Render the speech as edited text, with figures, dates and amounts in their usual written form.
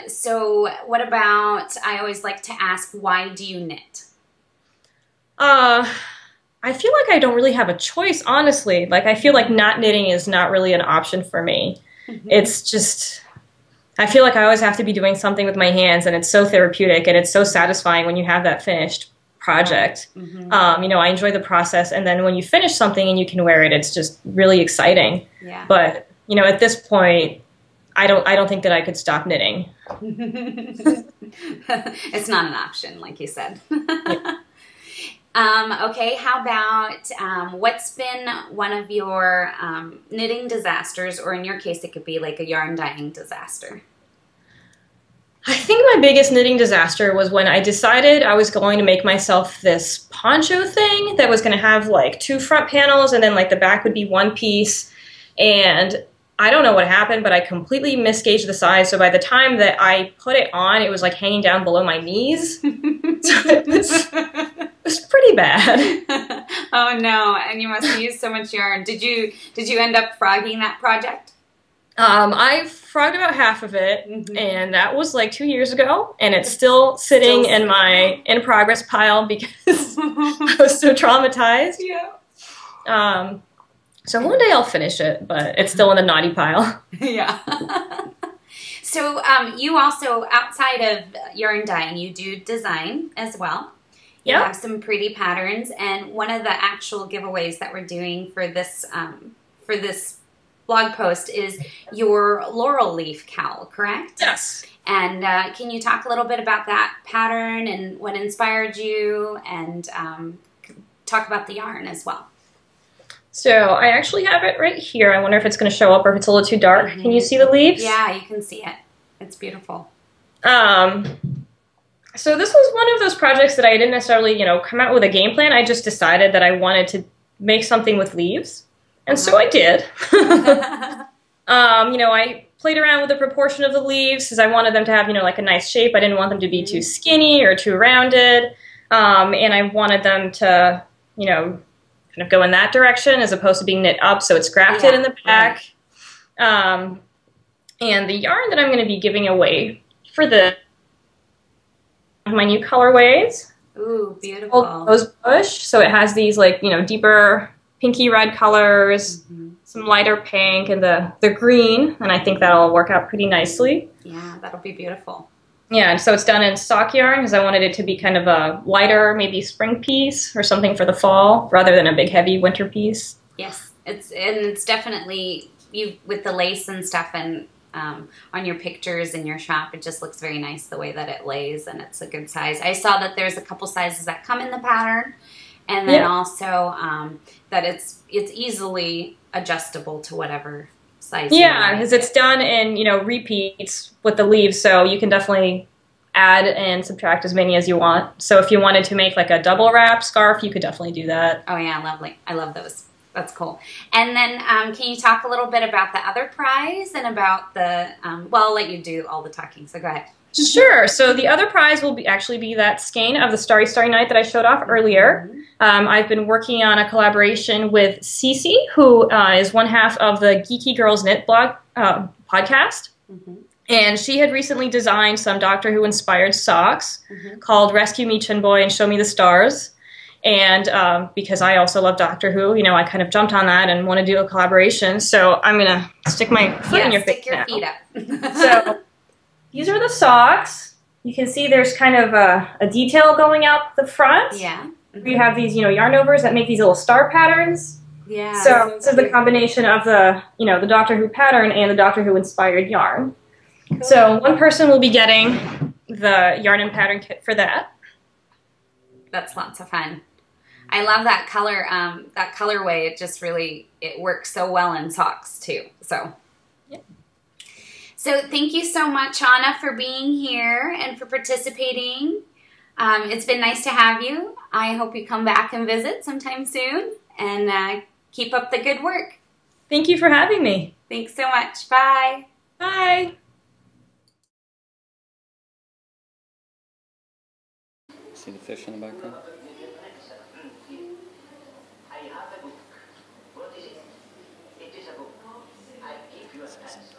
So what about, I always like to ask, why do you knit? Uh, I feel like I don't really have a choice, honestly. Like, I feel like not knitting is not really an option for me. It's just, I feel like I always have to be doing something with my hands, and it's so therapeutic and it's so satisfying when you have that finished Right. project. Hmm. I enjoy the process, and then when you finish something and you can wear it, it's just really exciting. Yeah. But, at this point, I don't think that I could stop knitting. It's not an option, like you said. Yeah. Okay, how about what's been one of your knitting disasters, or in your case, it could be like a yarn dyeing disaster? I think my biggest knitting disaster was when I decided I was going to make myself this poncho thing that was going to have like two front panels and then like the back would be one piece. And I don't know what happened, but I completely misgauged the size. So by the time that I put it on, it was like hanging down below my knees. So it was pretty bad. Oh no, and you must have used so much yarn. Did you end up frogging that project? I frogged about half of it, Hmm. and that was like 2 years ago, and it's still Still sitting in sitting. my in progress pile because I was so traumatized. Yeah. Um, so one day I'll finish it, but it's still in the naughty pile. Yeah. So you also, outside of yarn dyeing, you do design as well. You have Yep. some pretty patterns, and one of the actual giveaways that we're doing for this blog post is your laurel leaf cowl, correct? Yes. And can you talk a little bit about that pattern and what inspired you, and talk about the yarn as well? So I actually have it right here. I wonder if it's going to show up or if it's a little too dark. Can you see the leaves? Yeah, you can see it. It's beautiful. Um, so this was one of those projects that I didn't necessarily, come out with a game plan. I just decided that I wanted to make something with leaves. And so I did. I played around with the proportion of the leaves because I wanted them to have, like a nice shape. I didn't want them to be too skinny or too rounded. And I wanted them to, kind of go in that direction as opposed to being knit up. So it's grafted in Yeah, the right. back. Um, and the yarn that I'm going to be giving away for my new colorways Ooh, called beautiful. Rose Bush. So it has these like, deeper pinky red colors, Hmm. some lighter pink, and the green. And I think that'll work out pretty nicely. Yeah, that'll be beautiful. Yeah, and so it's done in stock yarn because I wanted it to be kind of a lighter, maybe spring piece or something for the fall rather than a big heavy winter piece. Yes, it's definitely you with the lace and stuff, and on your pictures in your shop. It just looks very nice the way that it lays, and it's a good size. I saw that there's a couple sizes that come in the pattern, and then Yeah. also that it's easily adjustable to whatever size you want Yeah, to because make it's it. done in, repeats with the leaves, so you can definitely add and subtract as many as you want. So if you wanted to make like a double wrap scarf, you could definitely do that. Oh yeah, lovely. I love those. That's cool. And then can you talk a little bit about the other prize and about the, well, I'll let you do all the talking, so go ahead. Sure. So the other prize will be that skein of the Starry Starry Night that I showed off earlier. Mhm. I've been working on a collaboration with Cece, who is one half of the Geeky Girls Knit blog podcast. Mhm. And she had recently designed some Doctor Who inspired socks Mhm. called Rescue Me Chin Boy and Show Me the Stars. And because I also love Doctor Who, I kind of jumped on that and want to do a collaboration. So I'm going to stick my foot in Yeah, your face stick your now. feet up. So these are the socks. You can see there's kind of a detail going out the front. Yeah. You have these, yarn overs that make these little star patterns. Yeah, So so this is the cute. combination of the Doctor Who pattern and the Doctor Who inspired yarn. Cool. So one person will be getting the yarn and pattern kit for that. That's lots of fun. I love that color, that colorway. It just really, it works so well in socks too. So thank you so much, Anna, for being here and for participating. It's been nice to have you. I hope you come back and visit sometime soon, and keep up the good work. Thank you for having me. Thanks so much. Bye. Bye. See the fish in the background? I have a book. What is it? It is a book. I give you a chance.